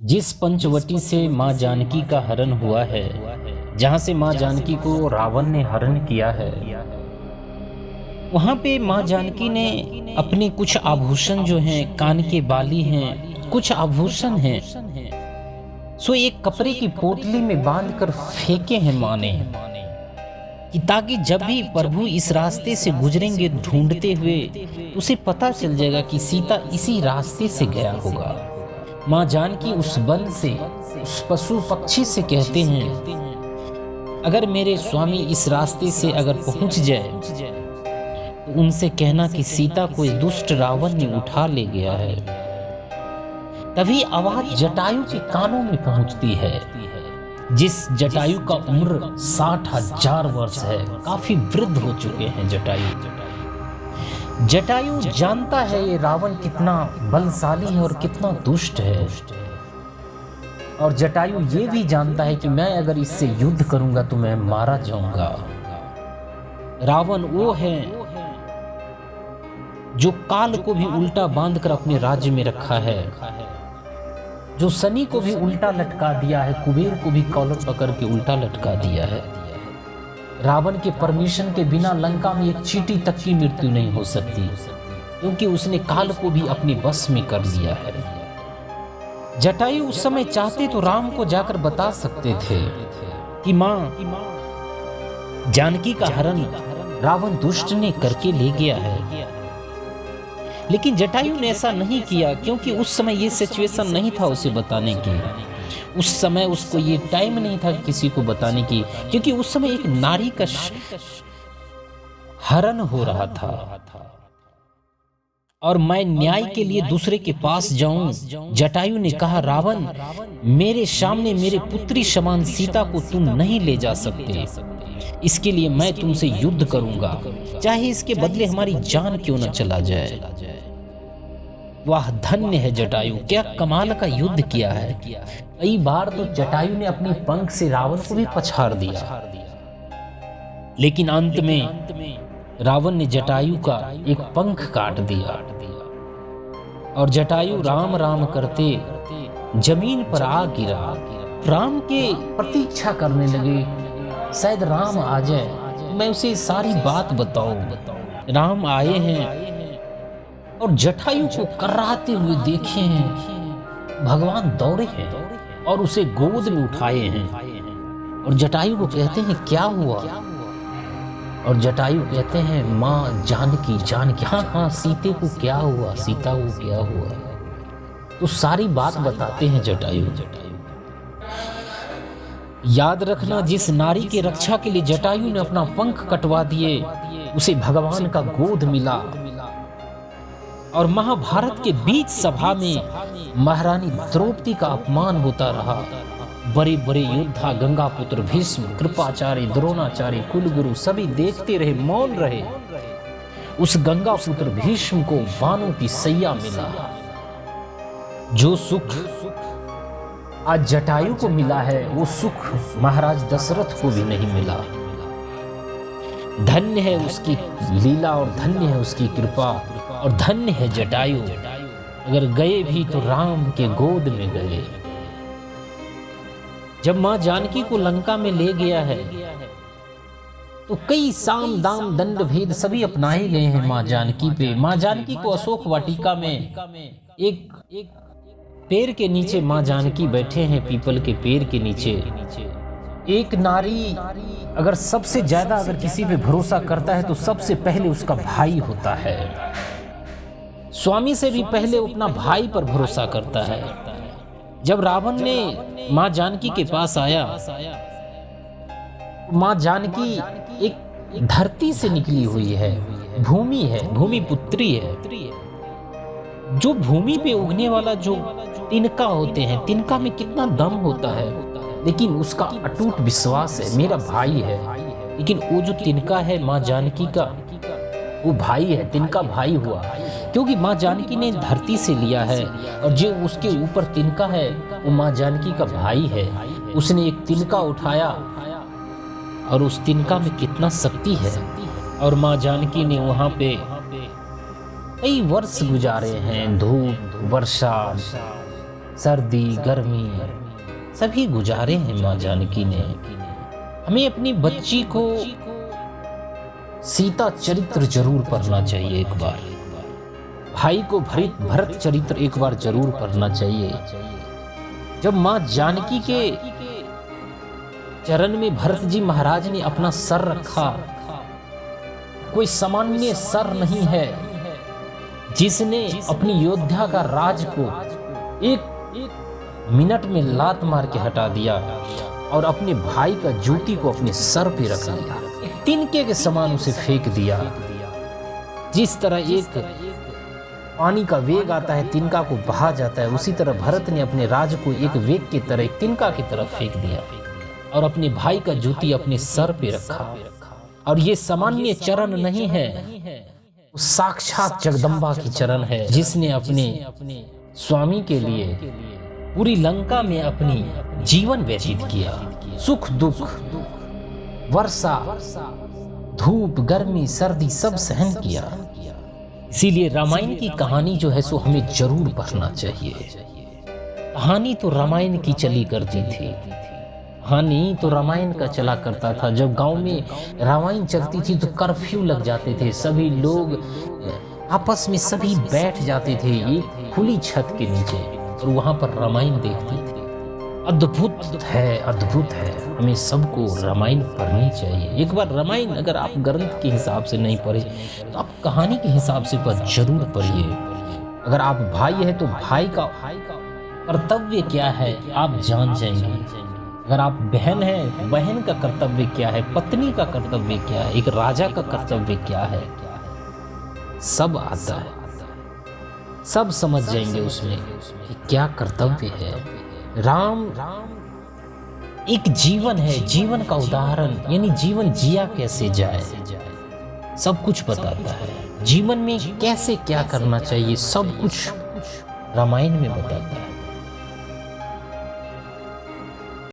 जिस पंचवटी से माँ जानकी का हरण हुआ है, जहाँ से माँ जानकी को रावण ने हरण किया है, वहाँ पे माँ जानकी ने अपने कुछ आभूषण जो हैं, कान के बाली हैं, कुछ आभूषण हैं, सो एक कपड़े की पोटली में बांधकर फेंके हैं माँ ने, कि ताकि जब भी प्रभु इस रास्ते से गुजरेंगे ढूंढते हुए, उसे पता चल जाएगा कि सीता इसी रास्ते से गया होगा। माँ जानकी उस वन से, उस पशु पक्षी से कहते हैं, अगर मेरे स्वामी इस रास्ते से अगर पहुंच जाए तो उनसे कहना कि सीता को दुष्ट रावण ने उठा ले गया है। तभी आवाज जटायु के कानों में पहुंचती है, जिस जटायु का उम्र 60,000 वर्ष है, काफी वृद्ध हो चुके हैं जटायु। जटायु जानता है ये रावण कितना बलशाली है और कितना दुष्ट है, और जटायु ये भी जानता है कि मैं अगर इससे युद्ध करूंगा तो मैं मारा जाऊंगा। रावण वो है जो काल को भी उल्टा बांधकर अपने राज्य में रखा है, जो शनि को भी उल्टा लटका दिया है, कुबेर को भी कॉलर पकड़ के उल्टा लटका दिया है। रावण के परमिशन के बिना लंका में एक चींटी तक की मृत्यु नहीं हो सकती, क्योंकि उसने काल को भी अपने बस में कर लिया है। जटायु उस समय चाहते तो राम को जाकर बता सकते थे कि मां जानकी का हरण रावण दुष्ट ने करके ले गया है, लेकिन जटायु ने ऐसा नहीं किया, क्योंकि उस समय ये सिचुएशन नहीं था उसे बताने की। उस समय उसको ये टाइम नहीं था किसी को बताने की, क्योंकि उस समय एक नारी का हरण हो रहा था। और मैं न्याय के लिए दूसरे के पास जाऊं, जटायु ने कहा, रावण मेरे सामने मेरे पुत्री समान सीता को तुम नहीं ले जा सकते, इसके लिए मैं तुमसे युद्ध करूंगा, चाहे इसके बदले हमारी जान क्यों न चला जाए। वाह, धन्य है जटायु, क्या कमाल का युद्ध किया है। कई बार तो जटायु ने अपनी पंख से रावण को भी पछाड़ दिया, लेकिन अंत में रावण ने जटायु का एक पंख काट दिया, और जटायु राम राम करते जमीन पर आ गिरा। राम के प्रतीक्षा करने लगे, शायद राम आ जाए, मैं उसे सारी बात बताऊं। राम आए हैं और जटायु को कर्राते हुए देखे हैं, भगवान दौड़े हैं और उसे गोद में उठाए हैं, और जटायु को कहते हैं क्या हुआ, और जटायु कहते हैं माँ जानकी जानकी, हाँ हाँ सीते को क्या हुआ, सीता को क्या हुआ, तो सारी बात बताते हैं जटायु। याद रखना, जिस नारी के रक्षा के लिए जटायु ने अपना पंख कटवा दिए, उसे भगवान का गोद मिला। और महाभारत के बीच सभा में महारानी द्रौपदी का अपमान होता रहा। बड़े बड़े योद्धा गंगापुत्र भीष्म, कृपाचार्य, द्रोणाचार्य, कुलगुरु सभी देखते रहे, मौन रहे। उस गंगापुत्र भीष्म को बाणों की सैया मिला। जो सुख आज जटायु को मिला है, वो सुख महाराज दशरथ को भी नहीं मिला। धन्य है उसकी लीला और धन्य है उसकी कृपा, और धन्य है जटायु, अगर गए भी तो राम के गोद में गए। जब मां जानकी को लंका में ले गया है तो कई साम दाम दंड भेद सभी अपनाए गए हैं मां जानकी पे। मां जानकी को अशोक वाटिका में एक पेड़ के नीचे मां जानकी बैठे हैं, पीपल के पेड़ के नीचे। एक नारी अगर सबसे ज्यादा अगर किसी पे भरोसा करता है तो सबसे पहले उसका भाई होता है। स्वामी से भी पहले अपना भाई पर भरोसा करता है। जब रावण ने मां जानकी के पास आया, मां जानकी एक धरती से निकली हुई है, भूमि है, भूमि पुत्री है। जो भूमि पे उगने वाला जो तिनका होते हैं, तिनका में कितना दम होता है, लेकिन उसका अटूट विश्वास है मेरा भाई है। लेकिन वो जो तिनका है मां जानकी का, वो भाई है, तिनका भाई हुआ, क्योंकि मां जानकी ने धरती से लिया है, और जो उसके ऊपर तिनका है वो मां जानकी का भाई है। उसने एक तिनका उठाया, और उस तिनका में कितना शक्ति है, और मां जानकी ने वहां पे कई वर्ष गुजारे हैं, धूप वर्षा सर्दी गर्मी सभी गुजारे हैं माँ जानकी ने। हमें अपनी बच्ची को सीता चरित्र जरूर पढ़ना चाहिए एक बार, भाई को भरत चरित्र एक बार जरूर पढ़ना चाहिए। जब माँ जानकी के चरण में भरत जी महाराज ने अपना सर रखा, कोई सामान्य सर नहीं है जिसने अपनी योद्धा का राज को एक मिनट में लात मार के हटा दिया और अपने भाई का जूती को अपने सर पे रख लिया, तिनके के समान उसे फेंक दिया। जिस तरह एक पानी का वेग आता है तिनका को बहा जाता है, उसी तरह भरत ने अपने राज को एक वेग की तरह एक तिनका की तरफ फेंक दिया और अपने भाई का जूती अपने सर पे रखा। और ये सामान्य चरण नहीं है, साक्षात जगदम्बा की चरण है जिसने अपने स्वामी के लिए पूरी लंका में अपनी जीवन व्यतीत किया, सुख दुख वर्षा धूप गर्मी सर्दी सब सहन किया। इसीलिए रामायण की कहानी जो है सो हमें जरूर पढ़ना चाहिए। कहानी तो रामायण की चली करती थी, कहानी तो रामायण का चला करता था। जब गांव में रामायण चलती थी तो कर्फ्यू लग जाते थे, सभी लोग आपस में सभी बैठ जाते थे एक खुली छत के नीचे और वहां पर रामायण देखते थे। अद्भुत है, अद्भुत है। हमें सबको रामायण पढ़नी चाहिए। एक बार रामायण अगर आप ग्रंथ के हिसाब से नहीं पढ़े तो आप कहानी के हिसाब से जरूर पढ़िए। अगर आप भाई है तो भाई का कर्तव्य क्या है आप जान जाएंगे। अगर आप बहन है, बहन का कर्तव्य क्या है, पत्नी का कर्तव्य क्या है, एक राजा का कर्तव्य क्या है, सब आता है, सब समझ जाएंगे उसमें कि क्या कर्तव्य है। राम एक जीवन है, जीवन का उदाहरण, यानी जीवन जिया कैसे जाए सब कुछ बताता है। जीवन में कैसे क्या करना चाहिए सब कुछ रामायण में बताता है।